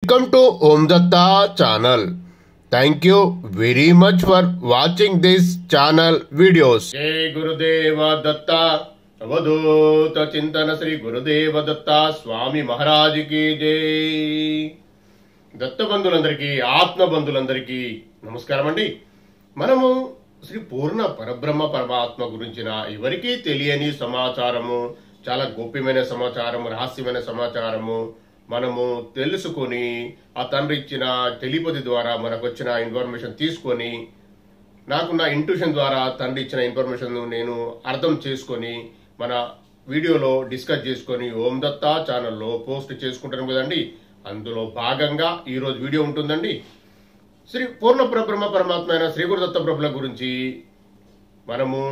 Welcome to Om Datta channel. Thank you very much for watching this channel videos. Jai Gurudeva Datta Avadhuta Chintana Sri Gurudeva Datta Swami Maharaj ki Jai. దత్త బంధులందరికీ ఆత్మ బంధులందరికీ నమస్కారం అండి. మనము శ్రీ పూర్ణ పరబ్రహ్మ పరమాత్మ గురించిన ఎవరికీ తెలియని సమాచారము, చాలా గోప్యమైన సమాచారము, రహస్యమైన సమాచారము మనము తెలుసుకొని ఆ తండ్రి ఇచ్చిన టెలిపతి ద్వారా మనకు వచ్చిన ఇన్ఫర్మేషన్ తీసుకొని, నాకున్న ఇంట్యూషన్ ద్వారా తండ్రి ఇచ్చిన ఇన్ఫర్మేషన్ నేను అర్థం చేసుకొని మన వీడియోలో డిస్కస్ చేసుకొని ఓం దత్తా ఛానల్లో పోస్ట్ చేసుకుంటాను కదండి. అందులో భాగంగా ఈరోజు వీడియో ఉంటుందండి. శ్రీ పూర్ణ పరబ్రహ్మ పరమాత్మ అయిన శ్రీ గురు దత్త ప్రభుల గురించి మనము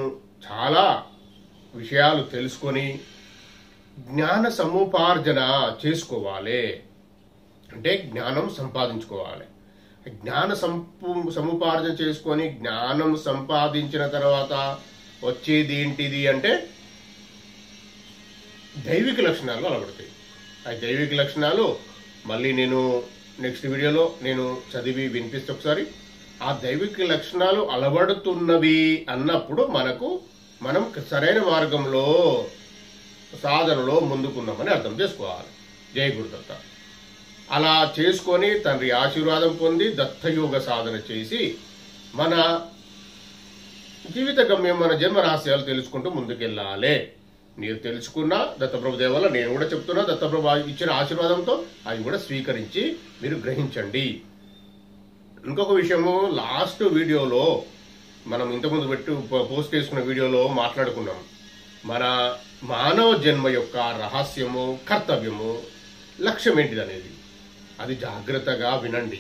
చాలా విషయాలు తెలుసుకొని జ్ఞాన సముపార్జన చేసుకోవాలి. అంటే జ్ఞానం సంపాదించుకోవాలి. జ్ఞాన సముపార్జన చేసుకొని జ్ఞానం సంపాదించిన తర్వాత వచ్చేది ఏంటిది అంటే దైవిక లక్షణాలు అలవడతాయి. ఆ దైవిక లక్షణాలు మళ్ళీ నేను నెక్స్ట్ వీడియోలో నేను చదివి వినిపిస్తే ఒకసారి. ఆ దైవిక లక్షణాలు అలవడుతున్నవి అన్నప్పుడు మనం సరైన మార్గంలో సాధనలో ముందుకున్నామని అర్థం చేసుకోవాలి. జై గురుదత్త. అలా చేసుకొని తండ్రి ఆశీర్వాదం పొంది దత్తయోగ సాధన చేసి మన జీవిత గమ్యం, మన జన్మ రహస్యాలు తెలుసుకుంటూ ముందుకెళ్ళాలి. మీరు తెలుసుకున్న దత్తప్రభు దేవల్ల నేను కూడా చెప్తున్నా, దత్తప్రభు ఇచ్చిన ఆశీర్వాదంతో అవి కూడా స్వీకరించి మీరు గ్రహించండి. ఇంకొక విషయము, లాస్ట్ వీడియోలో మనం ఇంతకుముందు పోస్ట్ చేసుకున్న వీడియోలో మాట్లాడుకున్నాం. మన మానవ జన్మ యొక్క రహస్యము, కర్తవ్యము, లక్ష్యం ఏంటిది అనేది. అది జాగ్రత్తగా వినండి.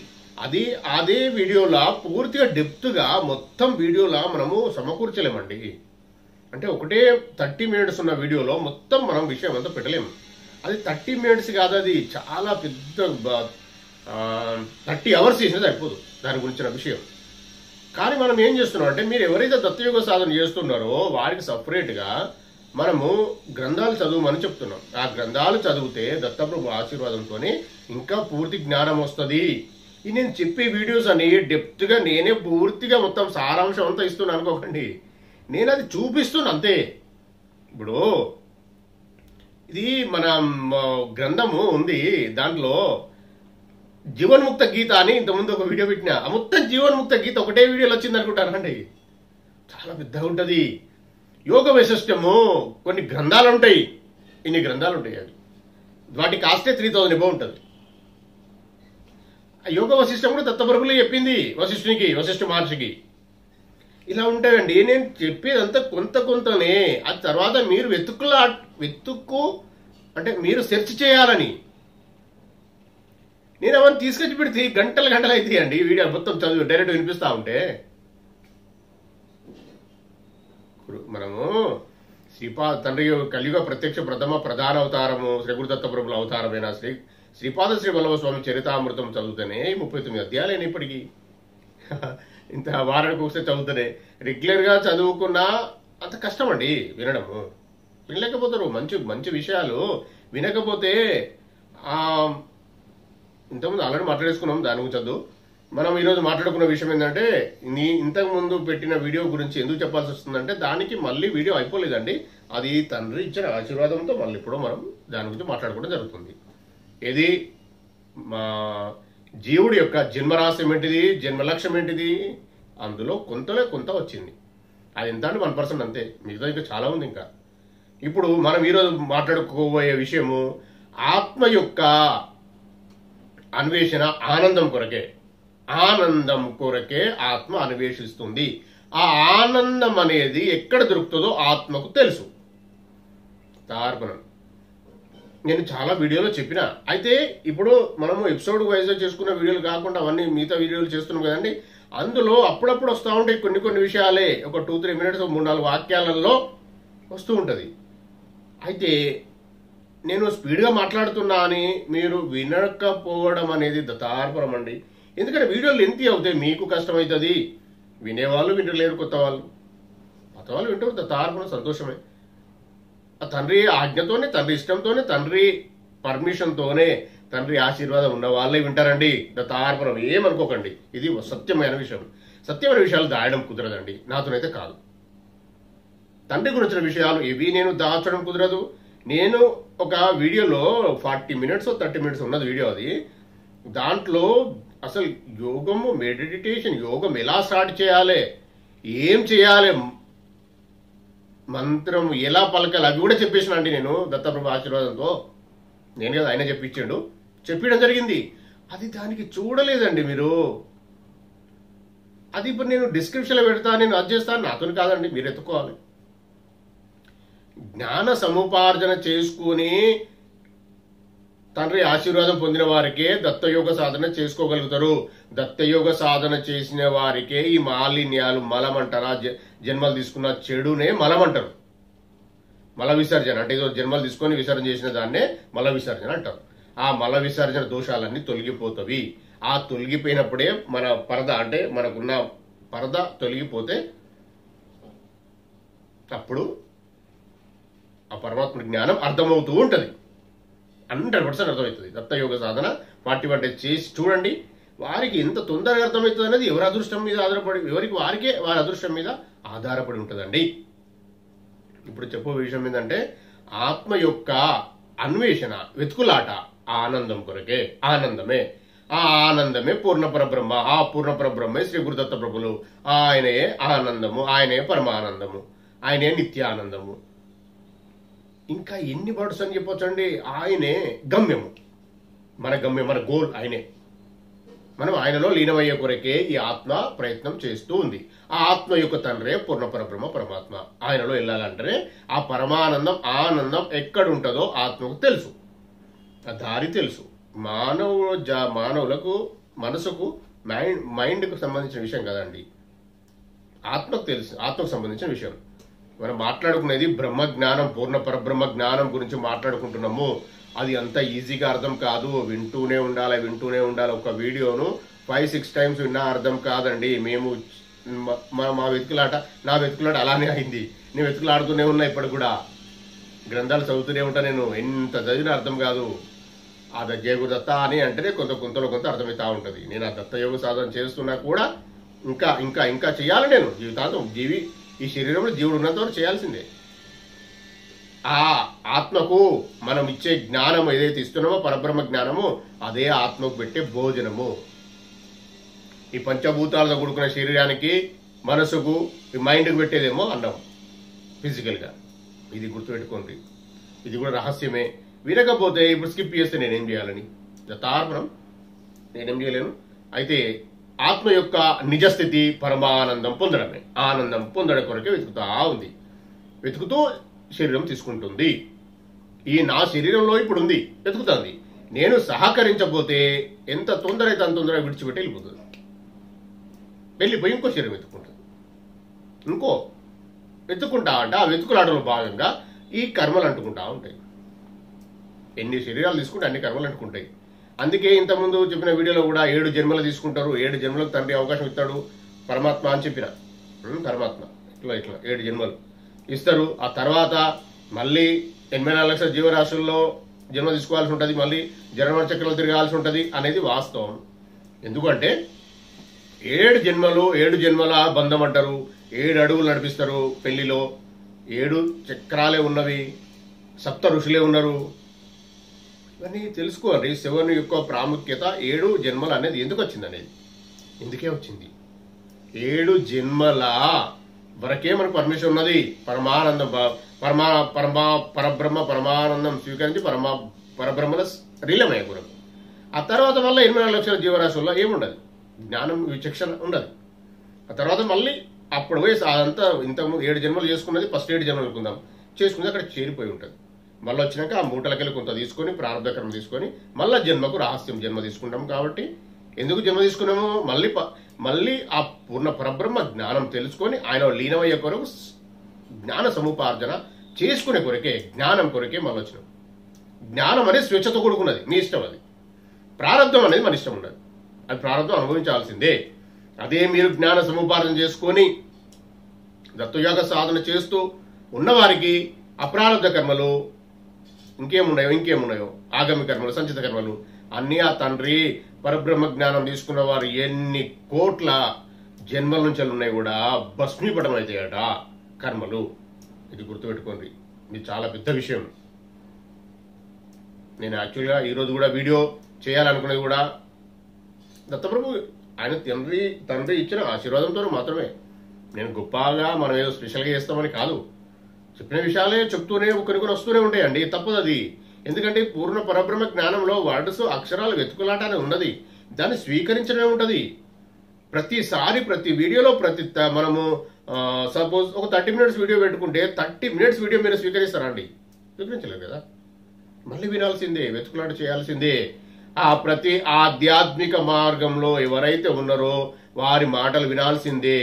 అదే వీడియోలా పూర్తిగా డెప్త్గా మొత్తం వీడియోలా మనము సమకూర్చలేమండి. అంటే ఒకటే 30 minutes ఉన్న వీడియోలో మొత్తం మనం విషయం అంతా పెట్టలేము. అది 30 minutes కాదు, అది చాలా పెద్ద 30 hours చేసినా సరిపోదు దాని గురించిన విషయం. కానీ మనం ఏం చేస్తున్నాం అంటే, మీరు ఎవరైతే దత్తయోగ సాధన చేస్తున్నారో వారికి సపరేట్గా మనము గ్రంథాలు చదువుమని చెప్తున్నాం. ఆ గ్రంథాలు చదివితే దత్తప్రభు ఆశీర్వాదంతో ఇంకా పూర్తి జ్ఞానం వస్తుంది. ఈ నేను చెప్పే వీడియోస్ అని డెప్త్గా నేనే పూర్తిగా మొత్తం సారాంశం అంతా ఇస్తున్నాను అనుకోకండి. నేను అది చూపిస్తున్నా అంతే. ఇప్పుడు ఇది మన గ్రంథము ఉంది, దాంట్లో జీవన్ముక్త గీత అని ఇంతకుముందు ఒక వీడియో పెట్టినా. ఆ మొత్తం జీవన్ముక్త గీత ఒకటే వీడియోలో వచ్చింది అనుకుంటానండి. చాలా పెద్దగా ఉంటుంది. యోగ వైశిష్టము కొన్ని గ్రంథాలు ఉంటాయి, ఇన్ని గ్రంథాలు ఉంటాయి. అవి వాటి కాస్టే 3000 ఎబో ఉంటుంది. ఆ యోగ వశిష్టం కూడా దత్తప్రభులే చెప్పింది వశిష్ఠ మహర్షికి. ఇలా ఉంటాయండి. నేను చెప్పేదంతా కొంతనే. ఆ తర్వాత మీరు వెతుక్కు అంటే మీరు సెర్చ్ చేయాలని. నేను అవన్నీ తీసుకొచ్చి పెడితే గంటలు అవుతాయి అండి. వీడియో మొత్తం చదువు డైరెక్ట్ వినిపిస్తా ఉంటే. మనము తండ్రి కలియుగ ప్రత్యక్ష ప్రధాన అవతారము శ్రీ గురు దత్త ప్రభుల అవతారమైన శ్రీపాద శ్రీ వల్లభ స్వామి చరితామృతం చదువుతానే 39 అధ్యాయాలు ఇప్పటికీ. ఇంత వారానికి ఒకసారి చదువుతానే. రెగ్యులర్గా చదువుకున్నా అంత కష్టం అండి వినడము. వినలేకపోతారు మంచి విషయాలు వినకపోతే. ఇంతకుముందు ఆల్రెడీ మాట్లాడేసుకున్నాం దాని గురించి చదువు. మనం ఈరోజు మాట్లాడుకున్న విషయం ఏంటంటే, ఇంతకు ముందు పెట్టిన వీడియో గురించి ఎందుకు చెప్పాల్సి వస్తుందంటే, దానికి మళ్ళీ వీడియో అయిపోలేదండి. అది తండ్రి ఇచ్చిన ఆశీర్వాదంతో మళ్ళీ ఇప్పుడు మనం దాని గురించి మాట్లాడుకోవడం జరుగుతుంది. ఇది మా జీవుడి యొక్క జన్మరాశం ఏంటిది, జన్మ లక్ష్యం ఏంటిది, అందులో కొంత వచ్చింది. అది ఎంత అంటే 1% అంతే. మిగతా ఇంకా చాలా ఉంది. ఇంకా ఇప్పుడు మనం ఈరోజు మాట్లాడుకోబోయే విషయము ఆత్మ యొక్క అన్వేషణ, ఆనందం కొరకే ఆత్మ అన్వేషిస్తుంది. ఆ ఆనందం అనేది ఎక్కడ దొరుకుతుందో ఆత్మకు తెలుసు. తార్పణం నేను చాలా వీడియోలో చెప్పిన. అయితే ఇప్పుడు మనము ఎపిసోడ్ వైజ్గా చేసుకున్న వీడియోలు కాకుండా అవన్నీ మిగతా వీడియోలు చేస్తున్నాం కదండి. అందులో అప్పుడప్పుడు వస్తూ ఉంటాయి కొన్ని విషయాలే. ఒక 2-3 minutes 3-4 వాక్యాలలో వస్తూ ఉంటుంది. అయితే నేను స్పీడ్గా మాట్లాడుతున్నా అని మీరు వినకపోవడం అనేది దత్తార్పణం అండి. ఎందుకంటే వీడియోలు లెంతీ అవుతాయి, మీకు కష్టమవుతుంది. వినేవాళ్ళు వినలేరు, కొత్త వాళ్ళు వింటారు. దత్తార్పణం సంతోషమే. ఆ తండ్రి ఆజ్ఞతోనే, తండ్రి ఇష్టంతోనే, తండ్రి పర్మిషన్తోనే తండ్రి ఆశీర్వాదం ఉన్న వాళ్ళే వింటారండి. దత్తార్పణం ఏమనుకోకండి, ఇది సత్యమైన విషయం. సత్యమైన విషయాలు దాయడం కుదరదండి, నాతోనైతే కాదు. తండ్రి గురించిన విషయాలు ఇవి నేను దాచడం కుదరదు. నేను ఒక వీడియోలో 40 minutes 30 minutes ఉన్నది వీడియో, అది దాంట్లో అసలు యోగము, మెడిటేషన్, యోగం ఎలా స్టార్ట్ చేయాలి, ఏం చేయాలి, మంత్రం ఎలా పలకాలి అవి కూడా చెప్పేసిన అండి నేను దత్తప్రభు ఆశీర్వాదంతో. నేను కదా ఆయన చెప్పడం జరిగింది. అది దానికి చూడలేదండి మీరు. అది ఇప్పుడు నేను డిస్క్రిప్షన్లో పెడతా, నేను అది చేస్తాను, నాతో కాదండి, మీరు ఎత్తుకోవాలి. జ్ఞాన సముపార్జన చేసుకుని తండ్రి ఆశీర్వాదం పొందిన వారికే దత్తయోగ సాధన చేసుకోగలుగుతారు. దత్తయోగ సాధన చేసిన వారికే ఈ మాలిన్యాలు, మలం అంటారా, జన్మలు తీసుకున్న చెడునే మలం అంటారు. మల విసర్జన అంటే ఏదో జన్మలు తీసుకొని విసర్జన చేసిన దాన్నే మల విసర్జన అంటారు. ఆ మల విసర్జన దోషాలన్నీ తొలగిపోతవి. ఆ తొలగిపోయినప్పుడే మన పరద అంటే మనకున్న పరద తొలగిపోతే అప్పుడు ఆ పరమాత్మ జ్ఞానం అర్థమవుతూ ఉంటుంది. 100% అర్థమవుతుంది. దత్తయోగ సాధన 41 days చేసి చూడండి. వారికి ఎంత తొందరగా అర్థమవుతుంది అనేది ఎవరి అదృష్టం మీద ఆధారపడి, వారికే వారి అదృష్టం మీద ఆధారపడి ఉంటుందండి. ఇప్పుడు చెప్పే విషయం ఏంటంటే ఆత్మ యొక్క అన్వేషణ, వెతుకులాట ఆనందం కొరకే. ఆనందమే, ఆ ఆనందమే పూర్ణ పరబ్రహ్మ. ఆ పూర్ణ పరబ్రహ్మే శ్రీ గురుదత్త ప్రభులు. ఆయనే ఆనందము, ఆయనే పరమానందము, ఆయనే నిత్యానందము. ఇంకా ఎన్ని వర్డ్స్ అని చెప్పొచ్చండి. ఆయనే గమ్యము, మన గమ్యం, మన గోల్ ఆయనే. మనం ఆయనలో లీనమయ్యే కొరకే ఈ ఆత్మ ప్రయత్నం చేస్తూ ఉంది. ఆ ఆత్మ యొక్క తండ్రే పూర్ణ పరబ్రహ్మ పరమాత్మ. ఆయనలో వెళ్ళాలంటే ఆ పరమానందం, ఆనందం ఎక్కడుంటుందో ఆత్మకు తెలుసు, ఆ దారి తెలుసు. మానవులకు మనసుకు మైండ్కు సంబంధించిన విషయం కదండి, ఆత్మకు తెలుసు, ఆత్మకు సంబంధించిన విషయం. మనం మాట్లాడుకునేది బ్రహ్మ జ్ఞానం, పూర్ణ పరబ్రహ్మ జ్ఞానం గురించి మాట్లాడుకుంటున్నాము. అది అంత ఈజీగా అర్థం కాదు. వింటూనే ఉండాలి. ఒక వీడియోను 5-6 times విన్నా అర్థం కాదండి. మేము మా వెతుకులాట, నా వెతుకులాట అలానే అయింది. నేను వెతుకులాడుతూనే ఉన్నా, ఇప్పటికి కూడా గ్రంథాలు చదువుతూనే ఉంటా. నేను ఎంత చదివినా అర్థం కాదు. ఆ జయగురుదత్త అని అంటేనే కొంతలో కొంత అర్థమవుతా ఉంటుంది. నేను ఆ దత్తయోగ సాధన చేస్తున్నా కూడా ఇంకా చేయాలి. నేను జీవితాంతం ఈ శరీరంలో జీవుడు ఉన్నంత వరకు చేయాల్సిందే. ఆ ఆత్మకు మనం ఇచ్చే జ్ఞానం ఏదైతే ఇస్తున్నామో, పరబ్రహ్మ జ్ఞానము, అదే ఆత్మకు పెట్టే భోజనము. ఈ పంచభూతాలతో కూడుకున్న శరీరానికి, మనసుకు, ఈ మైండ్కి పెట్టేదేమో అన్నం ఫిజికల్గా. ఇది గుర్తుపెట్టుకోండి, ఇది కూడా రహస్యమే. వినకపోతే ఇప్పుడు స్కిప్ చేస్తే నేనేం చేయాలని, దత్తార్పణం, నేనేం చేయలేను. అయితే ఆత్మ యొక్క నిజస్థితి పరమానందం పొందడమే. ఆనందం పొందడం కొరకే వెతుకుతా ఉంది. వెతుకుతూ శరీరం తీసుకుంటుంది. ఈ నా శరీరంలో ఇప్పుడు ఉంది, వెతుకుతుంది. నేను సహకరించకపోతే ఎంత తొందర అయితే అంత తొందరగా విడిచిపెట్టి వెళ్ళిపోతుంది. వెళ్ళిపోయి ఇంకో శరీరం వెతుక్కుంటుంది. ఇంకో వెతుక్కుంటా అంటే ఆ వెతుకులాటలో భాగంగా ఈ కర్మలు అంటుకుంటా ఉంటాయి. ఎన్ని శరీరాలు తీసుకుంటే అన్ని కర్మలు అంటుకుంటాయి. అందుకే ఇంతకుముందు చెప్పిన వీడియోలో కూడా 7 జన్మలు తీసుకుంటారు. 7 జన్మలకు తండ్రి అవకాశం ఇస్తాడు పరమాత్మ అని చెప్పిన. పరమాత్మ ఇట్లా 7 జన్మలు ఇస్తారు. ఆ తర్వాత మళ్ళీ 84 లక్షల జీవరాశుల్లో జన్మ తీసుకోవాల్సి ఉంటుంది. మళ్ళీ జన్మ చక్రాలు తిరగాల్సి ఉంటుంది అనేది వాస్తవం. ఎందుకంటే 7 జన్మల బంధం అంటారు. 7 అడుగులు నడిపిస్తారు పెళ్లిలో. 7 చక్రాలే ఉన్నవి, 7 ఋషులే ఉన్నారు. ఇవన్నీ తెలుసుకోండి. శివుని యొక్క ప్రాముఖ్యత, 7 జన్మలు అనేది ఎందుకు వచ్చింది అనేది, ఎందుకే వచ్చింది. 7 జన్మల వరకే మనకు పరమేశ్వరం ఉన్నది. పరమానందం, పరబ్రహ్మ పరమానందం స్వీకరించి పరబ్రహ్మల రీలమయ్యే గురం. ఆ తర్వాత వల్ల 84 లక్షల జీవరాశుల్లో ఏముండదు, జ్ఞానం విచక్షణ ఉండదు. ఆ తర్వాత మళ్ళీ అప్పుడు పోయి అదంతా ఇంతకుముందు 7 జన్మలు చేసుకున్నది ఫస్ట్ 7 జన్మలు అనుకుందాం, చేసుకున్నది అక్కడ చేరిపోయి ఉంటుంది. మళ్ళీ వచ్చినాక ఆ మూటలకెళ్ళి కొంత తీసుకొని ప్రారంభకరం తీసుకొని మళ్ళీ జన్మకు రహస్యం జన్మ తీసుకుంటాం. కాబట్టి ఎందుకు జన్మ తీసుకున్నాము, మళ్ళీ ఆ పూర్ణ పరబ్రహ్మ జ్ఞానం తెలుసుకొని ఆయన లీనమయ్యే కొరకు జ్ఞాన సముపార్జన చేసుకునే కొరకే, జ్ఞానం కొరకే మళ్ళీ వచ్చినాం. జ్ఞానం అనేది స్వేచ్ఛతో కూడుకున్నది, మీ ఇష్టం. అది ప్రారంభం అనేది మన ఇష్టం ఉండదు, అది ప్రారంభం అనుభవించాల్సిందే. అదే మీరు జ్ఞాన సముపార్జన చేసుకొని దత్తయోగ సాధన చేస్తూ ఉన్నవారికి అప్రారంభ కర్మలు ఇంకేమున్నాయో ఆగమి కర్మలు, సంచిత కర్మలు, అన్నీ ఆ తండ్రి పరబ్రహ్మ జ్ఞానం తీసుకున్న వారు ఎన్ని కోట్ల జన్మల నుంచి ఉన్నాయి కూడా భస్మీపటం అవుతాయట కర్మలు. ఇది గుర్తుపెట్టుకోండి, ఇది చాలా పెద్ద విషయం. నేను యాక్చువల్గా ఈరోజు కూడా వీడియో చేయాలనుకునేది కూడా దత్తప్రభు ఆయన తండ్రి ఇచ్చిన ఆశీర్వాదంతో మాత్రమే. నేను గొప్పగా మనం ఏదో స్పెషల్గా చేస్తామని కాదు, చెప్పిన విషయాలే చెప్తూనే కొన్ని వస్తూనే ఉంటాయండి. తప్పదు అది. ఎందుకంటే పూర్ణ పరబ్రహ్మ జ్ఞానంలో వర్డ్స్ అక్షరాలు వెతుకులాట అని ఉన్నది, దాన్ని స్వీకరించడమే ఉంటుంది. ప్రతిసారి ప్రతి వీడియోలో మనము సపోజ్ ఒక 30 minutes వీడియో పెట్టుకుంటే 30 minutes వీడియో మీరు స్వీకరిస్తారా అండి? స్వీకరించలేదు కదా. మళ్ళీ వినాల్సిందే, వెతుకులాట చేయాల్సిందే. ఆ ప్రతి ఆధ్యాత్మిక మార్గంలో ఎవరైతే ఉన్నారో వారి మాటలు వినాల్సిందే.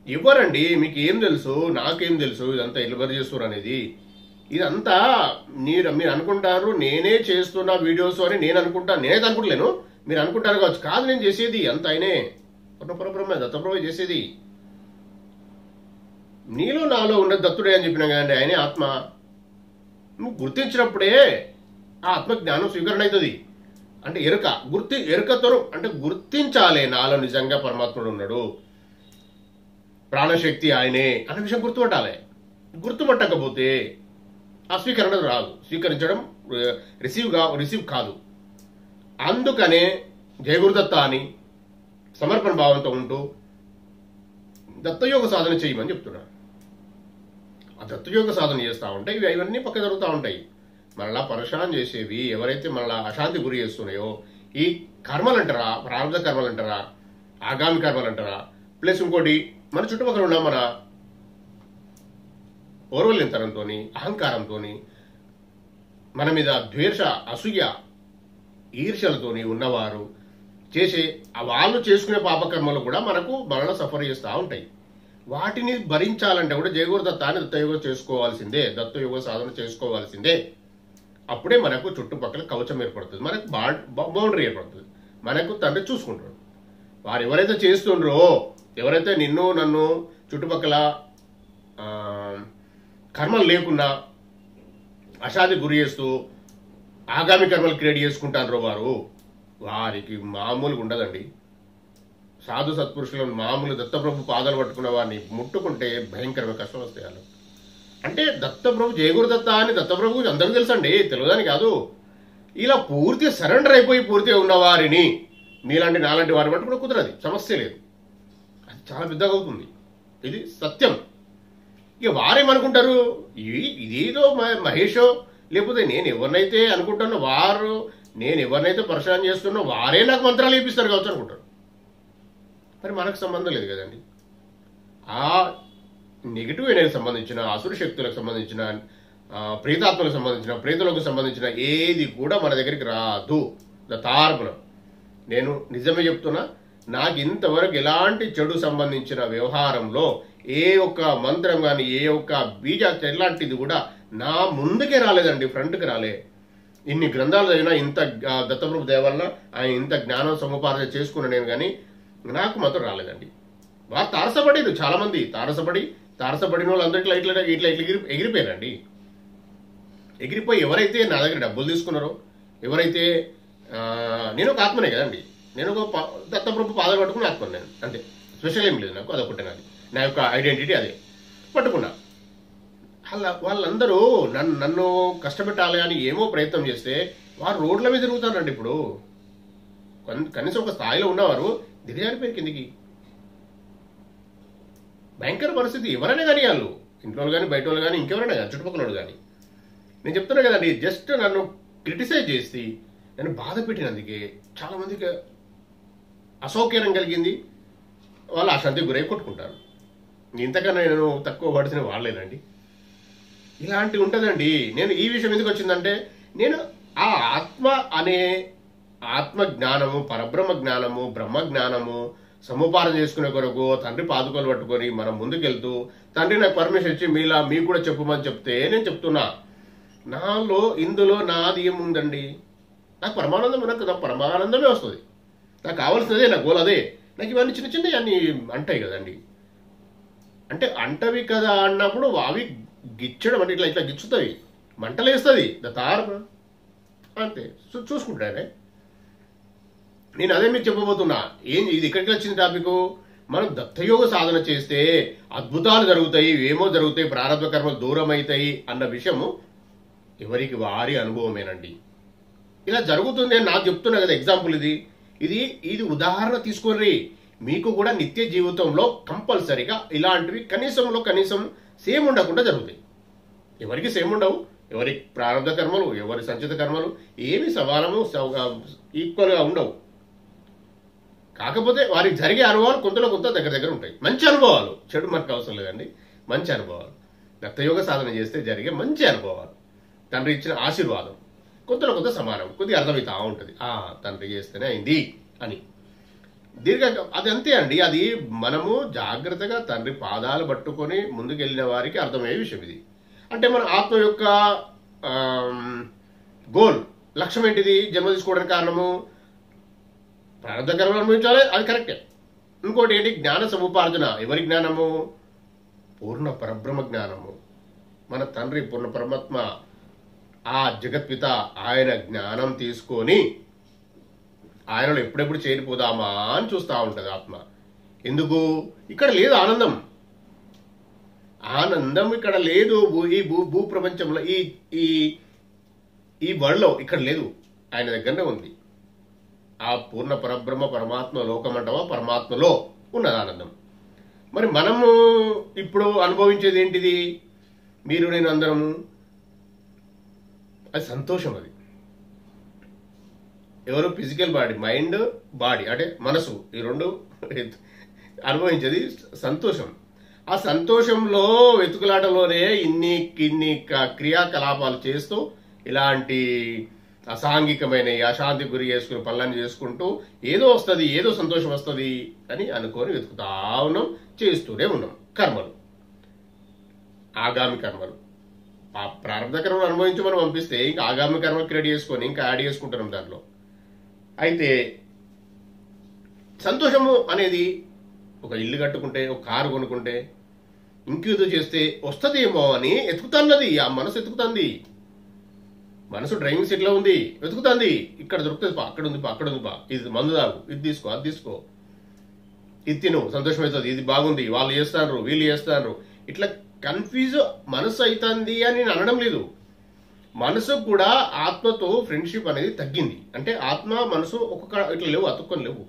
ఎవరండి మీకు ఏం తెలుసు, నాకేం తెలుసు ఇదంతా ఎవరు చేస్తున్నారు అనేది? ఇదంతా మీరు అనుకుంటారు నేనే చేస్తున్న వీడియోస్ అని నేను అనుకుంటాను. నేనైతే అనుకుంటలేను, మీరు అనుకుంటారు కావచ్చు. కాదు, నేను చేసేది అంత ఆయనే పరబ్రహ్మ దత్తప్రభు చేసేది. నీలో నాలో ఉన్న దత్తుడే అని చెప్పినా కదండి, ఆయనే ఆత్మ. నువ్వు గుర్తించినప్పుడే ఆ ఆత్మ జ్ఞానం స్వీకరణ అవుతుంది. అంటే ఎరుకతో అంటే గుర్తించాలి నాలో నిజంగా పరమాత్ముడు ఉన్నాడు, ప్రాణశక్తి ఆయనే అనే విషయం గుర్తుపట్టాలి. గుర్తుపట్టకపోతే ఆ స్వీకరణ రాదు, స్వీకరించడం రిసీవ్ కాదు. అందుకనే జయగురుదత్త అని సమర్పణ భావంతో ఉంటూ దత్తయోగ సాధన చేయమని చెప్తున్నా. ఆ దత్తయోగ సాధన చేస్తూ ఉంటాయి, ఇవన్నీ పక్క జరుగుతూ ఉంటాయి. మళ్ళా పరేషాన్ చేసేవి ఎవరైతే మళ్ళా అశాంతి గురి చేస్తున్నాయో ఈ కర్మలు అంటారా, ప్రారంభ కర్మలు అంటారా, ఆగామి కర్మలు అంటారా, ప్లస్ ఇంకోటి మన చుట్టుపక్కల ఉన్న మన ఓర్వలింతనంతో అహంకారంతో మన మీద ద్వేష అసూయ ఈర్ష్యలతోని ఉన్నవారు చేసే వాళ్ళు చేసుకునే పాపకర్మలు కూడా మనల్ని సఫర్ చేస్తూ ఉంటాయి. వాటిని భరించాలంటే కూడా జయగురుదత్తాన్ని దత్తయోగం చేసుకోవాల్సిందే, దత్తయోగ సాధన చేసుకోవాల్సిందే. అప్పుడే మనకు చుట్టుపక్కల కవచం ఏర్పడుతుంది, మనకు బౌండరీ ఏర్పడుతుంది, మనకు తండ్రి చూసుకుంటాడు. వారు ఎవరైతే చేస్తుండ్రో, ఎవరైతే నిన్ను నన్ను చుట్టుపక్కల కర్మలు లేకున్నా అశాంతి గురి చేస్తూ ఆగామి కర్మలు క్రియేట్ చేసుకుంటారో వారికి మామూలుగా ఉండదండి. సాధు సత్పురుషులను మామూలు దత్తప్రభు పాదాలు పట్టుకున్న వారిని ముట్టుకుంటే భయంకరమైన కష్టం వస్తాయి వాళ్ళు. అంటే దత్తప్రభు జయగురుదత్త అని దత్తప్రభు అందరికీ తెలుసండి, తెలియదని కాదు. ఇలా పూర్తి సరెండర్ అయిపోయి పూర్తిగా ఉన్న వారిని మీలాంటి నాలాంటి వారి పట్టుకుని కుదరది, సమస్య లేదు. అది చాలా పెద్దగా అవుతుంది, ఇది సత్యం. ఇక వారేమనుకుంటారు, ఇదేదో మహేషో లేకపోతే నేను ఎవరినైతే అనుకుంటున్నా వారు, నేను ఎవరినైతే పరిశీలన చేస్తున్నా వారే నాకు మంత్రాలు ఇప్పిస్తారు కావచ్చు అనుకుంటారు. మరి మనకు సంబంధం లేదు కదండి. ఆ నెగిటివ్ ఎనర్జీకి సంబంధించిన, అసురు శక్తులకు సంబంధించిన, ప్రేతాత్మలకు సంబంధించిన, ప్రేతులకు సంబంధించిన ఏది కూడా మన దగ్గరికి రాదు. దత్తార్పణం. నేను నిజమే చెప్తున్నా, నాకు ఇంతవరకు ఎలాంటి చెడు సంబంధించిన వ్యవహారంలో ఏ ఒక్క మంత్రం కానీ ఏ ఒక్క బీజ ఎలాంటిది కూడా నా ముందుకే రాలేదండి, ఫ్రంట్కి రాలే. ఇన్ని గ్రంథాలు చదివినా, ఇంత దత్తప్రభు దయ వలన ఆయన ఇంత జ్ఞానం సముపార్జన చేసుకున్నా నేను, కానీ నాకు మాత్రం రాలేదండి. వారు తారసపడేది, చాలా మంది తారసపడిన వాళ్ళందరికీ ఇట్లా ఎగిరిపోయారండి. ఎగిరిపోయి ఎవరైతే నా దగ్గర డబ్బులు తీసుకున్నారో, ఎవరైతే నేను ఒక ఆత్మనే కదండి, నేను ఒక దత్తప్రభు పాదాలు పట్టుకుని ఆత్మను నేను, అంతే. స్పెషల్ ఏం లేదు నాకు, అదొకటే నా యొక్క ఐడెంటిటీ అదే పట్టుకున్నా. వాళ్ళందరూ నన్ను కష్టపెట్టాలి అని ఏమో ప్రయత్నం చేస్తే వారు రోడ్ల మీద తిరుగుతారండి. ఇప్పుడు కనీసం ఒక స్థాయిలో ఉన్నవారు దిగజారిపోయారు కిందికి. భయంకర పరిస్థితి. ఎవరైనా కానీ వాళ్ళు ఇంట్లో కానీ బయట వాళ్ళు కానీ ఇంకెవరైనా కానీ చుట్టుపక్కల కానీ, నేను చెప్తున్నా కదండి, జస్ట్ నన్ను క్రిటిసైజ్ చేసి నన్ను బాధ పెట్టినందుకే చాలా మందికి అసౌకర్యం కలిగింది, వాళ్ళు అశాంతికి గురై కొట్టుకుంటారు. ఇంతకన్నా నేను తక్కువ పడిచిన వాళ్ళేనండి. ఇలాంటివి ఉంటుందండి. నేను ఈ విషయం ఎందుకు వచ్చిందంటే, నేను ఆ ఆత్మ అనే ఆత్మ జ్ఞానము, పరబ్రహ్మ జ్ఞానము, బ్రహ్మ జ్ఞానము సముపార్జన చేసుకునే కొరకు తండ్రి పాదుకలు పట్టుకొని మనం ముందుకెళ్తూ, తండ్రి నాకు పర్మిషన్ ఇచ్చి మీకు కూడా చెప్పమని చెప్తే నేను చెప్తున్నా, నాలో ఇందులో నాది ఏముందండి? నాకు పరమానందమే వస్తుంది. నాకు కావాల్సినదే, నా గోల్ అదే. నాకు ఇవన్నీ చిన్న చిన్న అన్ని అంటాయి కదండి. అంటే అంటవి కదా అన్నప్పుడు అవి గిచ్చడం అంటే ఇట్లా గిచ్చుతాయి, మంటలేస్తుంది. అంతే చూసుకుంటారే. నేను అదే మీకు చెప్పబోతున్నా. ఇది ఇక్కడికి వచ్చిన టాపిక్. మనం దత్తయోగ సాధన చేస్తే అద్భుతాలు జరుగుతాయి, ఏమో జరుగుతాయి, ప్రారంభ కర్మలు దూరం అవుతాయి అన్న విషయము ఎవరికి వారి అనుభవమేనండి. ఇలా జరుగుతుంది అని నాకు చెప్తున్నా కదా, ఎగ్జాంపుల్ ఇది ఉదాహరణ తీసుకోండి. మీకు కూడా నిత్య జీవితంలో కంపల్సరీగా ఇలాంటివి కనీసం సేమ్ ఉండకుండా జరుగుతాయి. ఎవరికి సేమ్ ఉండవు. ఎవరి ప్రారంభ కర్మలు, ఎవరి సంచిత కర్మలు ఏమి సమానము ఈక్వల్గా ఉండవు. కాకపోతే వారికి జరిగే అనుభవాలు కొంతలో కొంత దగ్గర ఉంటాయి. మంచి అనుభవాలు, చెడు మనకు అవసరం లేదండి. మంచి అనుభవాలు, దత్తయోగ సాధన చేస్తే జరిగే మంచి అనుభవాలు, తండ్రి ఇచ్చిన ఆశీర్వాదం కొంతలో కొంత సమానం, కొద్దిగా అర్థమవుతా ఉంటుంది. తండ్రి చేస్తేనే అయింది అని అది అంతే అండి. అది మనము జాగ్రత్తగా తండ్రి పాదాలు పట్టుకొని ముందుకెళ్ళిన వారికి అర్థమయ్యే విషయం ఇది. అంటే మన ఆత్మ యొక్క గోల్, లక్ష్యం ఏంటిది? జన్మ తీసుకోవడానికి కారణము ప్రారంభ కర్మలు అనుభవించాలి, అది కరెక్టే. ఇంకోటి ఏంటి? జ్ఞాన సముపార్జన. ఎవరి జ్ఞానము? పూర్ణ పరబ్రహ్మ జ్ఞానము. మన తండ్రి పూర్ణ పరమాత్మ, ఆ జగత్పిత, ఆయన జ్ఞానం తీసుకొని ఆయనలో ఎప్పుడెప్పుడు చేరిపోదామా అని చూస్తూ ఉంటుంది ఆత్మ. ఎందుకు? ఇక్కడ లేదు ఆనందం. ఆనందం ఇక్కడ లేదు. ఈ భూ ప్రపంచంలో ఈ వరల్డ్లో ఇక్కడ లేదు, ఆయన దగ్గరనే ఉంది. ఆ పూర్ణ పరబ్రహ్మ పరమాత్మ లోకం అంటావా, పరమాత్మలో ఉన్నది ఆనందం. మరి మనము ఇప్పుడు అనుభవించేది ఏంటిది? మీరు నేను అందరము అది సంతోషం. అది ఎవరు? ఫిజికల్ బాడీ, మైండ్ బాడీ అంటే మనసు, ఈ రెండు అనుభవించేది సంతోషం. ఆ సంతోషంలో వెతుకులాటలోనే ఇన్ని క్రియాకలాపాలు చేస్తూ ఇలాంటి అసాంఘికమైన అశాంతి గురి చేసుకుని పనులన్నీ చేసుకుంటూ ఏదో వస్తుంది, ఏదో సంతోషం వస్తుంది అని అనుకొని వెతుకుతా ఉన్నాం, చేస్తూనే ఉన్నాం. కర్మలు, ఆగామి కర్మలు, ఆ ప్రారంభ కర్మలు అనుభవించి మనం పంపిస్తే ఇంకా ఆగామి కర్మలు క్రియేట్ చేసుకొని ఇంకా యాడ్ చేసుకుంటున్నాం దాంట్లో. అయితే సంతోషము అనేది ఒక ఇల్లు కట్టుకుంటే, ఒక కారు కొనుక్కుంటే, ఇంకేదో చేస్తే వస్తుందేమో అని ఎతుకుతున్నది. ఆ మనసు ఎతుకుతుంది. మనసు డ్రైవింగ్ సీట్లో ఉంది, వెతుకుతుంది. ఇక్కడ దొరుకుతుంది పా, అక్కడ ఉంది పా, అక్కడ ఉంది పా, ఇది మందు తాగు, ఇది తీసుకో, అది తీసుకో, ఇది తిను, సంతోషం అవుతుంది, ఇది బాగుంది, వాళ్ళు చేస్తారు, వీళ్ళు చేస్తారు. ఇట్లా కన్ఫ్యూజ్ మనసు అవుతుంది అని నేను అనడం లేదు. మనసు కూడా ఆత్మతో ఫ్రెండ్షిప్ అనేది తగ్గింది. అంటే ఆత్మ మనసు ఒక్కొక్క ఇట్లా లేవు, అతుక్కొని లేవు.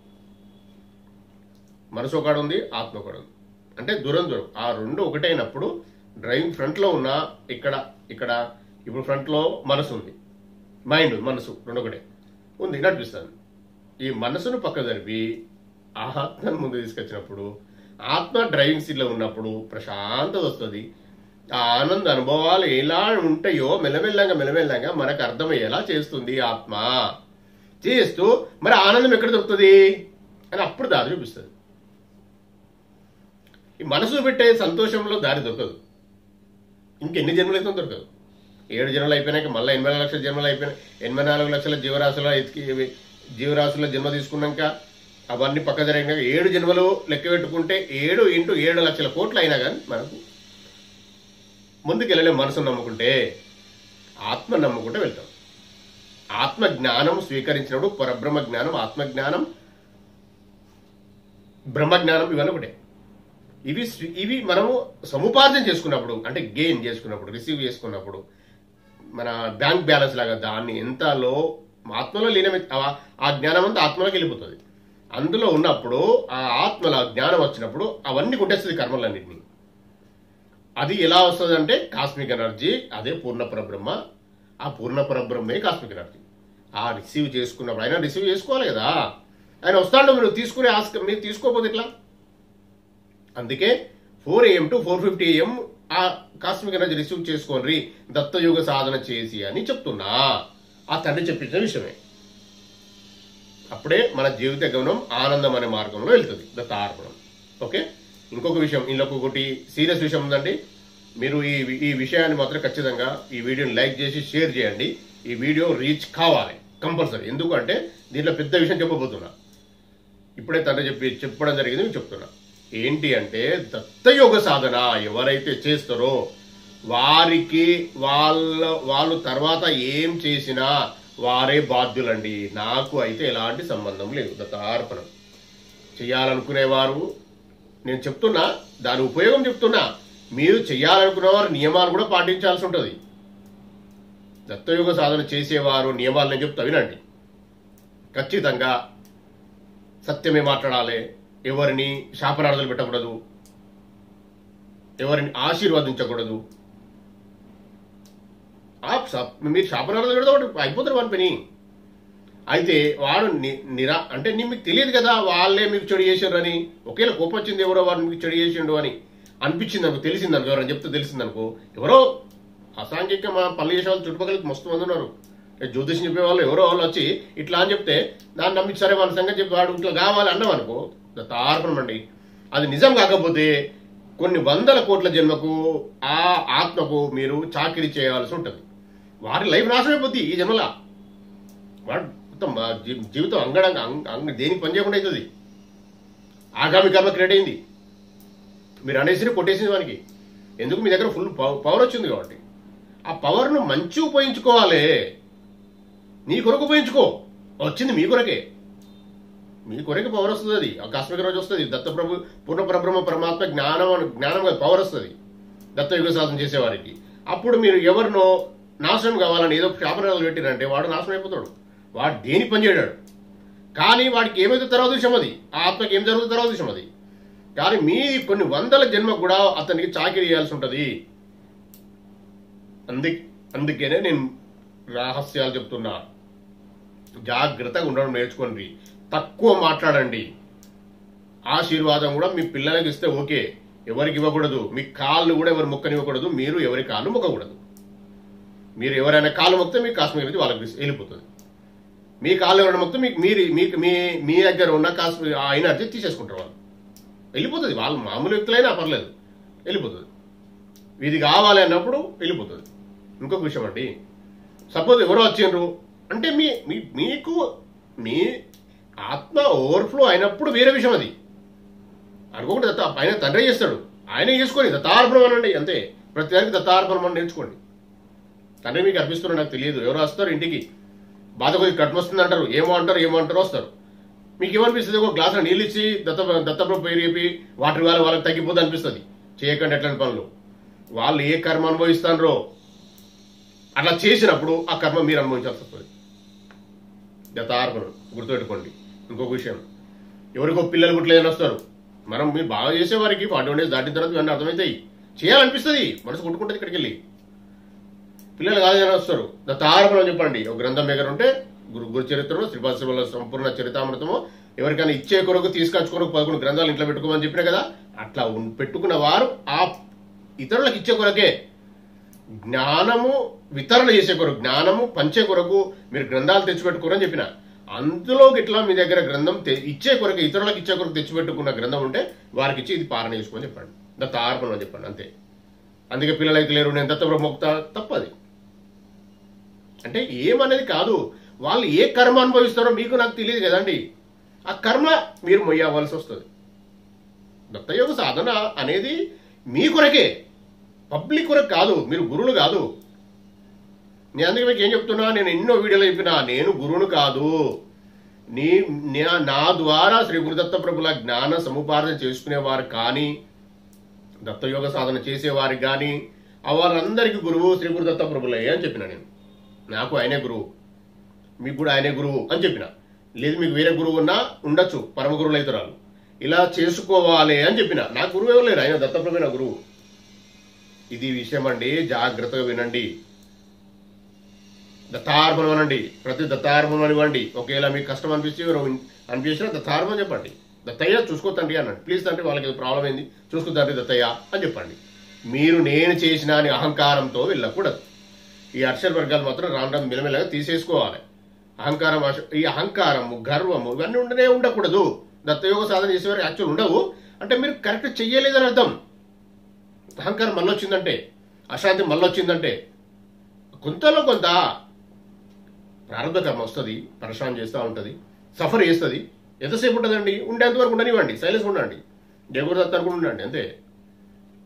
మనసు ఒకడు ఉంది, ఆత్మ ఒకడు ఉంది. అంటే దూరం ఆ రెండు ఒకటైనప్పుడు డ్రైవింగ్ ఫ్రంట్లో ఉన్న ఇక్కడ ఇప్పుడు ఫ్రంట్లో మనసు ఉంది, మైండ్ మనసు రెండు ఒకటే ఉంది, నడిపిస్తుంది. ఈ మనసును పక్క జరిపి ఆత్మను ముందు తీసుకొచ్చినప్పుడు, ఆత్మ డ్రైవింగ్ సీట్లో ఉన్నప్పుడు ప్రశాంతత వస్తుంది. ఆ ఆనంద అనుభవాలు ఎలా ఉంటాయో మెల్లమెల్లంగా మనకు అర్థమయ్యేలా చేస్తుంది ఆత్మ. చేస్తూ మరి ఆనందం ఎక్కడ దొరుకుతుంది అని అప్పుడు దారి చూపిస్తుంది. ఈ మనసు పెట్టే సంతోషంలో దారి దొరకదు. ఇంకెన్ని జన్మలు అయితే దొరకదు. 7 జన్మలు అయిపోయినాక మళ్ళీ 84 లక్షల జన్మలు అయిపోయినాయి. 84 లక్షల జీవరాశుల జన్మ తీసుకున్నాక అవన్నీ పక్క జరిగినాక 7 జన్మలు లెక్క పెట్టుకుంటే 7 × 7 లక్షల కోట్లు అయినా కానీ మనకు ముందుకెళ్ళలేం. మనసును నమ్ముకుంటే, ఆత్మ నమ్ముకుంటే వెళ్తాం. ఆత్మ జ్ఞానం స్వీకరించినప్పుడు పరబ్రహ్మ జ్ఞానం, ఆత్మజ్ఞానం, బ్రహ్మజ్ఞానం ఇవన్నీ ఒకటే. ఇవి మనము సముపార్జన చేసుకున్నప్పుడు, అంటే గెయిన్ చేసుకున్నప్పుడు, రిసీవ్ చేసుకున్నప్పుడు, మన బ్యాంక్ బ్యాలెన్స్ లాగా దాన్ని ఎంతలో ఆత్మలో లీనమై ఆ జ్ఞానం అంతా ఆత్మలోకి వెళ్ళిపోతుంది. అందులో ఉన్నప్పుడు ఆ ఆత్మల జ్ఞానం వచ్చినప్పుడు అవన్నీ కొట్టేస్తుంది కర్మలన్నింటినీ. అది ఎలా వస్తుంది అంటే కాస్మిక్ ఎనర్జీ, అదే పూర్ణ పరబ్రహ్మ. ఆ పూర్ణ పరబ్రహ్మే కాస్మిక్ ఎనర్జీ. ఆ రిసీవ్ చేసుకున్నప్పుడు ఆయన రిసీవ్ చేసుకోవాలి కదా, ఆయన వస్తాడు. మీరు తీసుకోకపోతే ఇట్లా. అందుకే 4 AM to 4:50 AM ఆ కాస్మిక్ ఎనర్జీ రిసీవ్ చేసుకోండి దత్తయోగ సాధన చేసి అని చెప్తున్నా. ఆ తండ్రి చెప్పించిన విషయమే. అప్పుడే మన జీవిత గమనం ఆనందం అనే మార్గంలో వెళ్తుంది, దత్తార్పణం. ఓకే. ఇంకొక విషయం, ఇంకొకటి సీరియస్ విషయం ఉందండి. మీరు ఈ విషయాన్ని మాత్రం ఖచ్చితంగా ఈ వీడియోని లైక్ చేసి షేర్ చేయండి. ఈ వీడియో రీచ్ కావాలి కంపల్సరీ. ఎందుకంటే దీంట్లో పెద్ద విషయం చెప్పబోతున్నా. ఇప్పుడే తండ్రి చెప్పడం జరిగింది, మీకు చెప్తున్నా. ఏంటి అంటే దత్తయోగ సాధన ఎవరైతే చేస్తారో వారికి వాళ్ళు తర్వాత ఏం చేసినా వారే బాధ్యులండి. నాకు అయితే ఎలాంటి సంబంధం లేదు. దత్తార్పణం చేయాలనుకునేవారు నేను చెప్తున్నా, దాని ఉపయోగం చెప్తున్నా. మీరు చేయాలనుకునేవారు నియమాలు కూడా పాటించాల్సి ఉంటుంది. దత్తయోగ సాధన చేసేవారు నియమాలు నేను చెప్తా వినండి. ఖచ్చితంగా సత్యమే మాట్లాడాలి, ఎవరిని శాపనార్థాలు పెట్టకూడదు, ఎవరిని ఆశీర్వదించకూడదు. మీరు శాపనార్థాలు పెడతా అయిపోతారు వాని పని. అయితే వాడు అంటే మీకు తెలియదు కదా వాళ్ళే మీకు చెడు చేసారు అని. ఒకేలా కోపం వచ్చింది ఎవరో వాడు మీకు చెడు చేసిండు అని అనిపించింది అనుకో, తెలిసిందనుకో, ఎవరైనా చెప్తే తెలిసిందనుకో, ఎవరో అసాంఘిక మా పనులు చేసే వాళ్ళు చుట్టుపక్కల మస్తు మంది ఉన్నారు. జ్యోతిషం చెప్పే వాళ్ళు ఎవరో వాళ్ళు వచ్చి ఇట్లా అని చెప్తే దాన్ని నమ్మి సరే వాళ్ళ సంగతి చెప్పి వాడు ఇట్లా కావాలి అన్నాం అనుకో, దత్తార్పణం అండి. అది నిజం కాకపోతే కొన్ని వందల కోట్ల జన్మకు ఆ ఆత్మకు మీరు చాకిరీ చేయాల్సి ఉంటుంది. వారి లైఫ్ నాశనం అయిపోద్ది ఈ జన్మలా. వాడు మొత్తం జీవితం దేనికి పని చేయకుండా అవుతుంది. ఆగామి కర్మ క్రియేట్ అయింది. మీరు అనేసి కొట్టేసింది వానికి. ఎందుకు? మీ దగ్గర ఫుల్ పవర్ వచ్చింది కాబట్టి. ఆ పవర్ను మంచి ఉపయోగించుకోవాలి. నీ కొరకు ఉపయోగించుకో. వచ్చింది మీ కొరకే. మీ కొరకే పవర్ వస్తుంది. అది ఆకస్మిక రోజు వస్తుంది. దత్తప్రభు పూర్ణ పరబ్రహ్మ పరమాత్మ జ్ఞానం పవర్ వస్తుంది దత్తయుగ సాధన చేసేవారికి. అప్పుడు మీరు ఎవరినో నాశనం కావాలని ఏదో శాపనాలు పెట్టినంటే వాడు నాశనం అయిపోతాడు. వాడు దేని పని చేయడాడు. కానీ వాడికి ఏమైతే తర్వాత విషయం అది, ఆ ఆత్మకి ఏం జరుగుతుంది తర్వాత విషయం అది. కానీ మీ కొన్ని వందల జన్మ కూడా అతనికి చాకిరీ చేయాల్సి ఉంటుంది. అందుకనే నేను రహస్యాలు చెప్తున్నా. జాగ్రత్తగా ఉండడం నేర్చుకోండి. తక్కువ మాట్లాడండి. ఆశీర్వాదం కూడా మీ పిల్లలకి ఇస్తే ఓకే, ఎవరికి ఇవ్వకూడదు. మీ కాళ్ళు కూడా ఎవరు మొక్కనివ్వకూడదు. మీరు ఎవరి కాళ్ళు మొక్కకూడదు. మీరు ఎవరైనా కాళ్ళు మొక్కితే మీ కాశ్మీర్ నుంచి వాళ్ళకి వెళ్ళిపోతుంది. మీ కాళ్ళు ఎవరైనా మొక్కితే మీకు మీ దగ్గర ఉన్న కాశ్మీర్ ఆ ఎనర్జీ తీసేసుకుంటారు. వాళ్ళు వెళ్ళిపోతుంది. వాళ్ళు మామూలు వ్యక్తులైనా పర్లేదు, వెళ్ళిపోతుంది. ఇది కావాలి అన్నప్పుడు వెళ్ళిపోతుంది. ఇంకొక విషయం అండి, సపోజ్ ఎవరో వచ్చిండ్రు అంటే మీకు మీ ఆత్మ ఓవర్ఫ్లో అయినప్పుడు వేరే విషయం అది. అనుకోకుండా ఆయన తండ్రి చేస్తాడు, ఆయన చేసుకొని దత్తార్పణం అనండి అంతే. ప్రతి దానికి దత్తార్పణం అని నేర్చుకోండి. తండ్రి మీకు అర్పిస్తున్నాడు నాకు తెలియదు. ఎవరో వస్తారు ఇంటికి, బాధ కొద్దిగా కట్టుమొస్తుంది అంటారు, ఏమో అంటారు వస్తారు. మీకు ఏమనిపిస్తుంది? ఒక గ్లాసులో నీళ్ళు ఇచ్చి దత్తప్రభు పేరు చెప్పి వాటర్ వాళ్ళకి తగ్గిపోతుంది అనిపిస్తుంది. చేయకండి అట్లాంటి పనులు. వాళ్ళు ఏ కర్మ అనుభవిస్తారో అట్లా చేసినప్పుడు ఆ కర్మ మీరు అనుభవించాల్సి వస్తుంది. దత్తార్పణం గుర్తుపెట్టుకోండి. ఇంకొక విషయం, ఎవరికో పిల్లలు గుట్లేదని వస్తారు. మీరు బాగా చేసేవారికి 41 days దాటిన తర్వాత ఇవన్నీ అర్థమవుతాయి. చేయాలనిపిస్తుంది, మనసు కొట్టుకుంటుంది. ఇక్కడికి వెళ్ళి పిల్లలు కాదని వస్తారు. దత్తార్పణం చెప్పండి. ఒక గ్రంథం దగ్గర ఉంటే గురు చరిత్రలో శ్రీపాద సంపూర్ణ చరితామృతమో ఎవరికైనా ఇచ్చే కొరకు తీసుకొచ్చుకోరకు 11 గ్రంథాలు ఇంట్లో పెట్టుకోమని చెప్పినా కదా, అట్లా పెట్టుకున్న వారు ఆ ఇతరులకు ఇచ్చే కొరకే, జ్ఞానము వితరణ చేసే కొరకు, జ్ఞానము పంచే కొరకు మీరు గ్రంథాలు తెచ్చిపెట్టుకోరని చెప్పిన. అందులో ఇట్లా మీ దగ్గర గ్రంథం ఇచ్చే కొరకు, ఇతరులకు ఇచ్చే కొరకు తెచ్చిపెట్టుకున్న గ్రంథం ఉంటే వారికి ఇచ్చి ఇది పారణ చేసుకోమని చెప్పండి. దత్తార్పణం చెప్పండి అంతే. అందుకే పిల్లలైతే లేరు నేను దత్తప్రభు మొక్తా తప్పది. అంటే ఏమనేది కాదు, వాళ్ళు ఏ కర్మ అనుభవిస్తారో మీకు నాకు తెలియదు కదండి. ఆ కర్మ మీరు మొయ్యవలసి వస్తుంది. దత్తయోగ సాధన అనేది మీ కొరకే, పబ్లిక్ కొరకు కాదు. మీరు గురువులు కాదు. నేను అందుకే మీకు ఏం చెప్తున్నా, నేను ఎన్నో వీడియోలు చెప్పినా నేను గురువును కాదు. నా ద్వారా శ్రీ గురుదత్త ప్రభుల జ్ఞాన సముపార్జన చేసుకునేవారు కానీ, దత్తయోగ సాధన చేసేవారికి కానీ వారందరికీ గురువు శ్రీ గురుదత్త ప్రభులే అని చెప్పిన. నేను నాకు ఆయనే గురువు, మీకు కూడా ఆయనే గురువు అని చెప్పిన. లేదు మీకు వేరే గురువు ఉన్నా ఉండొచ్చు, పరమ గురువులు అవుతారు. ఇలా చేసుకోవాలి అని చెప్పిన. నా గురువు ఎవరు లేరు, ఆయన దత్తప్రభే నా గురువు. ఇది విషయం అండి, జాగ్రత్తగా వినండి. దత్తార్పణం అనండి, ప్రతి దత్తార్పణం అనివ్వండి. ఒకవేళ మీకు కష్టం అనిపించినా దత్తార్పణం చెప్పండి. దత్తయ్య చూసుకోతండి అనండి. ప్లీజ్ తండ్రి వాళ్ళకి ప్రాబ్లం ఏంది చూసుకోతండ్రి దత్తయ్య అని చెప్పండి. మీరు నేను చేసిన అని అహంకారంతో వెళ్ళకూడదు. ఈ అక్షర వర్గాలు మాత్రం రాను మెల్లమెల్లగా తీసేసుకోవాలి. ఈ అహంకారము గర్వము ఇవన్నీ ఉండకూడదు. దత్తయోగ సాధన చేసేవారు యాక్చువల్ ఉండవు. అంటే మీరు కరెక్ట్ చెయ్యలేదని అర్థం. అహంకారం మళ్ళొచ్చిందంటే, అశాంతి మళ్ళొచ్చిందంటే కొంతలో కొంత ప్రారంభ కర్మ వస్తుంది, పరేషాన్ చేస్తూ ఉంటుంది, సఫర్ చేస్తుంది. ఎంతసేపు ఉంటుందండి? ఉండేంతవరకు ఉండనివ్వండి, సైలెన్స్ ఉండండి, దేవుడు కూడా ఉండండి అంతే.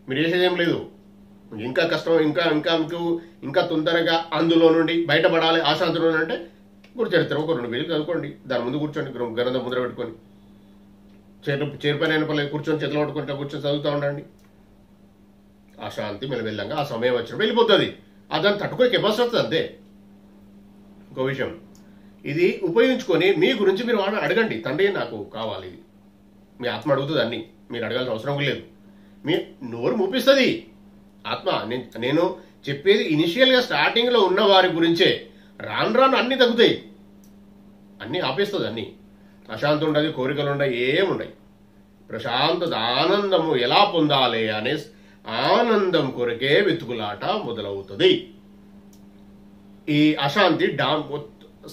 మీరు చేసేది ఏం లేదు. ఇంకా కష్టం, ఇంకా తొందరగా అందులో నుండి బయటపడాలి, అశాంతిలో అంటే గురు చరిత్ర ఒక 2 పేజీలు చదువుకోండి, దాని ముందు కూర్చోండి, గ్రంథం ముందర పెట్టుకొని చైర్ పైన పర్లేదు కూర్చొని చేతిలో పట్టుకుంటా కూర్చొని చదువుతూ ఉండండి. ఆ శాంతి మెల్లమెల్లంగా ఆ సమయం వచ్చినప్పుడు వెళ్ళిపోతుంది. దాన్ని తట్టుకునే కెపాసిటీ వస్తుంది అంతే. ఇంకో విషయం, ఇది ఉపయోగించుకొని మీ గురించి మీరు అడగండి. తండ్రి నాకు కావాలి, ఇది మీ ఆత్మ అడుగుతుంది, అన్ని మీరు అడగాల్సిన అవసరం లేదు. మీ నోరు మూపిస్తుంది ఆత్మ. నేను చెప్పేది ఇనిషియల్గా స్టార్టింగ్లో ఉన్న వారి గురించే. రాను రాను అన్ని తగ్గుతాయి, అన్నీ ఆపేస్తుంది. అన్నీ అశాంతి ఉండదు, కోరికలు ఉండవు, ఏముండయి. ప్రశాంతత ఆనందము ఎలా పొందాలి అనే ఆనందం కొరకే వెతుకులాట మొదలవుతుంది. ఈ అశాంతి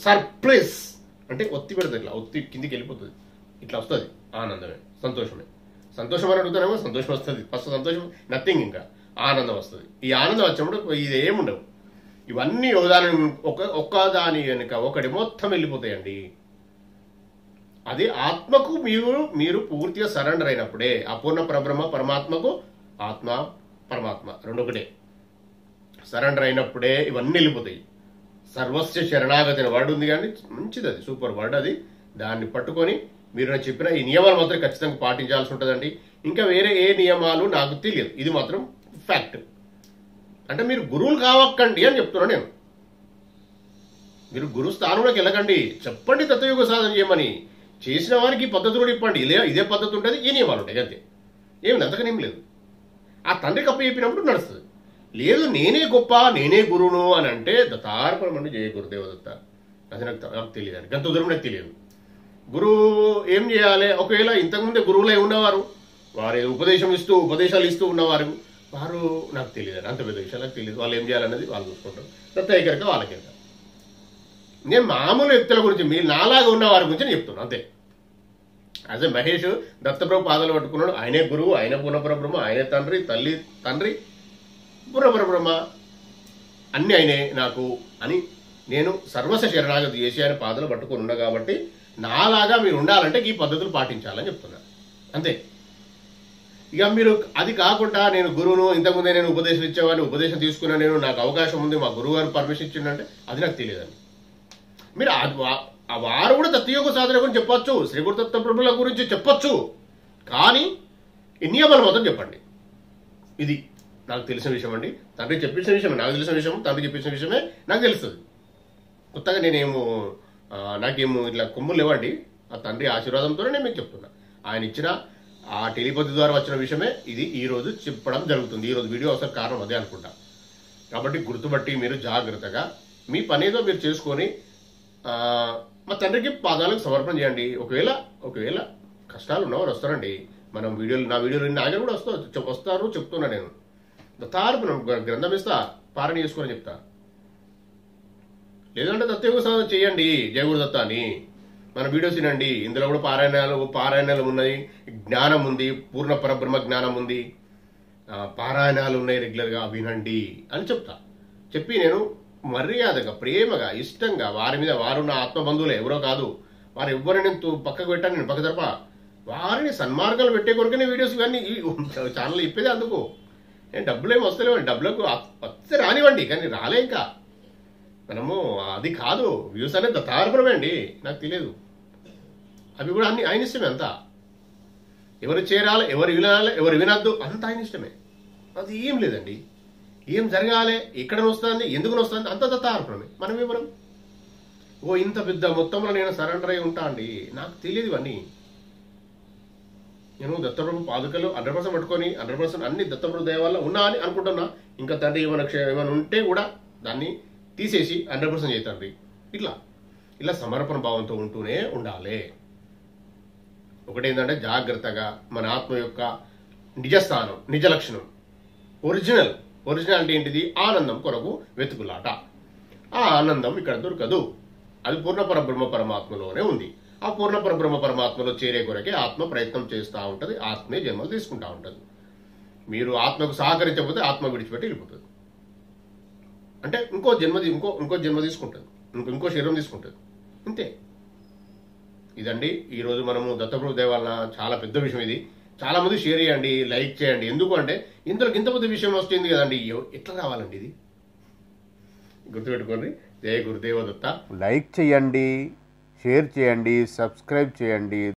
సర్ప్లస్ అంటే ఒత్తి పెడుతుంది, ఇట్లా ఒత్తి కిందికి వెళ్ళిపోతుంది, ఇట్లా వస్తుంది. ఆనందమే, సంతోషమే. సంతోషం అని అడుగుతానేమో సంతోషం వస్తుంది. ఫస్ట్ సంతోషం నథింగ్, ఇంకా ఆనందం వస్తుంది. ఈ ఆనందం వచ్చినప్పుడు ఇది ఏముండవు. ఇవన్నీ ఒక్కదాని వెనుక ఒకటి మొత్తం వెళ్ళిపోతాయండి. అది ఆత్మకు మీరు పూర్తిగా సరెండర్ అయినప్పుడే, అపూర్ణ పరబ్రహ్మ పరమాత్మకు ఆత్మ పరమాత్మ రెండు ఒకటే. సరెండర్ అయినప్పుడే ఇవన్నీ వెళ్ళిపోతాయి. సర్వస్య శరణాగతి అనే వర్డ్ ఉంది కానీ మంచిది, అది సూపర్ వర్డ్. అది దాన్ని పట్టుకొని మీరు నాకు చెప్పిన ఈ నియమాలు మాత్రం ఖచ్చితంగా పాటించాల్సి ఉంటుందండి. ఇంకా వేరే ఏ నియమాలు నాకు తెలియదు, ఇది మాత్రం ఫ్యాక్ట్. అంటే మీరు గురువులు కావక్కండి అని చెప్తున్నాను నేను. మీరు గురు స్థానంలోకి వెళ్ళకండి, చెప్పండి తత్వయుగ సాధన చేయమని. చేసిన వారికి పద్ధతులు ఇప్పండి, ఇదే పద్ధతి ఉంటుంది, ఈ నియమాలు ఉంటాయి అంతే. ఏమి అంతకనేం లేదు. ఆ తండ్రికి అప్పు చెప్పినప్పుడు నడుస్తుంది. లేదు నేనే గొప్ప, నేనే గురువును అని అంటే దత్తార్పణమండి, జయ గురుదేవదత్త. అది నాకు తెలియదు, అని గంత దూరం నాకు తెలియదు. గురువు ఏం చేయాలి? ఒకవేళ ఇంతకుముందే గురువులై ఉన్నవారు, వారి ఉపదేశాలు ఇస్తూ ఉన్నవారు, వారు నాకు తెలియదు, అంత పెద్ద విషయాలు నాకు తెలియదు. వాళ్ళు ఏం చేయాలనేది వాళ్ళు చూసుకుంటారు. దత్తయ్యకరిక వాళ్ళకేక. నేను మామూలు వ్యక్తుల గురించి, మీరు నాలాగా ఉన్న వారి గురించి నేను చెప్తున్నాను అంతే. యాజ్ ఎ మహేష్ దత్తప్రభు పాదాలు పట్టుకున్నాడు, ఆయనే గురువు, ఆయన పూర్ణపరబ్రహ్మ, ఆయనే తండ్రి పూర్ణపరబ్రహ్మ, అన్ని ఆయనే నాకు అని నేను సర్వస్వ శరణాగతి చేసి ఆయన పాదాలు పట్టుకుని ఉన్నా. కాబట్టి నాలాగా మీరు ఉండాలంటే ఈ పద్ధతులు పాటించాలని చెప్తున్నాను అంతే. ఇక మీరు అది కాకుండా నేను గురువును, ఇంతకుముందే నేను ఉపదేశం ఇచ్చేవాడిని, ఉపదేశం తీసుకున్నా, నేను నాకు అవకాశం ఉంది, మా గురువు గారు పర్మిషన్ ఇచ్చిండంటే అది నాకు తెలియదండి. మీరు వారు కూడా దత్తయోగ సాధన గురించి చెప్పొచ్చు, శ్రీ గురుదత్త ప్రభుల గురించి చెప్పొచ్చు, కానీ ఈ నియమాలు మాత్రం చెప్పండి. ఇది నాకు తెలిసిన విషయం అండి. తండ్రి చెప్పించిన విషయమే నాకు తెలిసిన విషయం, తండ్రి చెప్పించిన విషయమే నాకు తెలుస్తుంది. కొత్తగా నాకేమో ఇట్లా కొమ్ములు లేవండి. ఆ తండ్రి ఆశీర్వాదంతోనే నేను మీకు చెప్తున్నా. ఆయన ఇచ్చిన ఆ టెలిపతి ద్వారా వచ్చిన విషయమే ఇది ఈరోజు చెప్పడం జరుగుతుంది. ఈరోజు వీడియో అవసరం కారణం అదే అనుకుంటా. కాబట్టి గుర్తుపట్టి మీరు జాగ్రత్తగా మీ పనేదో మీరు చేసుకొని మా తండ్రికి పాదాలకు సమర్పణ చేయండి. ఒకవేళ కష్టాలు ఉన్నవారు వస్తారండి. నా వీడియోలు నాగే కూడా వస్తారు చెప్తున్నా. నేను దత్తార్పణం గ్రంథం ఇస్తా, పారాయణ చేసుకొని చెప్తా. లేదంటే దత్తయోగ సాధన చేయండి, జయగురుదత్త అని మన వీడియోస్ వినండి. ఇందులో కూడా పారాయణాలు ఉన్నాయి, జ్ఞానం ఉంది, పూర్ణ పరబ్రహ్మ జ్ఞానం ఉంది, పారాయణాలు ఉన్నాయి, రెగ్యులర్గా వినండి అని చెప్తా. చెప్పి నేను మర్యాదగా, ప్రేమగా, ఇష్టంగా వారి మీద, వారు నా ఆత్మబంధువులే, ఎవరో కాదు, వారు ఎవరిని పక్కకు పెట్టాను, నేను పక్క తరప వారిని సన్మార్గాలు పెట్టే కొరకనే వీడియోస్ కానీ ఛానల్ ఇప్పేది. అందుకు నేను డబ్బులు ఏమి వస్తలేవండి, డబ్బులకు వస్తే రానివ్వండి, కానీ రాలే. ఇంకా మనము అది కాదు, వ్యూస్ అనేది దత్తార్పణమే అండి. నాకు తెలియదు, అవి కూడా అన్ని ఆయన ఇష్టమే. అంతా ఎవరు చేరాలి, ఎవరు వినాలి, ఎవరు వినద్దు, అంత ఆయన ఇష్టమే. అది ఏం లేదండి. ఏం జరగాలి, ఎక్కడ వస్తుంది, ఎందుకు వస్తుంది, అంత దత్తార్పణమే. మనం ఇంత పెద్ద మొత్తంలో నేను సరెండర్ అయి ఉంటా అండి, నాకు తెలియదు ఇవన్నీ. నేను దత్తప్రభు పాదుకలు 100% పట్టుకొని 100% అన్ని దత్తప్రభు దయ వల్ల ఉన్నా అని అనుకుంటున్నా. ఇంకా తండ్రి ఏమైనా ఉంటే కూడా దాన్ని తీసేసి 100% చేతండి. ఇలా సమర్పణ భావంతో ఉంటూనే ఉండాలి. ఒకటేంటంటే జాగ్రత్తగా మన ఆత్మ యొక్క నిజస్థానం, నిజ లక్షణం, ఒరిజినాలిటీ ఏంటిది? ఆనందం కొరకు వెతుకులాట. ఆ ఆనందం ఇక్కడ దొరకదు, అది పూర్ణ పరబ్రహ్మ పరమాత్మలోనే ఉంది. ఆ పూర్ణ పరబ్రహ్మ పరమాత్మలో చేరే కొరకే ఆత్మ ప్రయత్నం చేస్తూ ఉంటుంది, ఆత్మే జన్మలు తీసుకుంటూ ఉంటుంది. మీరు ఆత్మకు సహకరించకపోతే ఆత్మ విడిచిపెట్టి వెళ్ళిపోతుంది. అంటే ఇంకో జన్మ తీసుకుంటుంది, ఇంకో శరీరం తీసుకుంటుంది, అంతే. ఇదండి ఈరోజు మనము దత్తప్రభు దయ వలన చాలా పెద్ద విషయం ఇది. చాలా మంది షేర్ చేయండి, లైక్ చేయండి. ఎందుకు అంటే ఇంతలోకి ఇంత పెద్ద విషయం వస్తుంది కదండి, ఎట్లా రావాలండి ఇది? గుర్తుపెట్టుకోండి. జై గురుదేవ దత్త. లైక్ చేయండి, షేర్ చేయండి, సబ్స్క్రైబ్ చేయండి.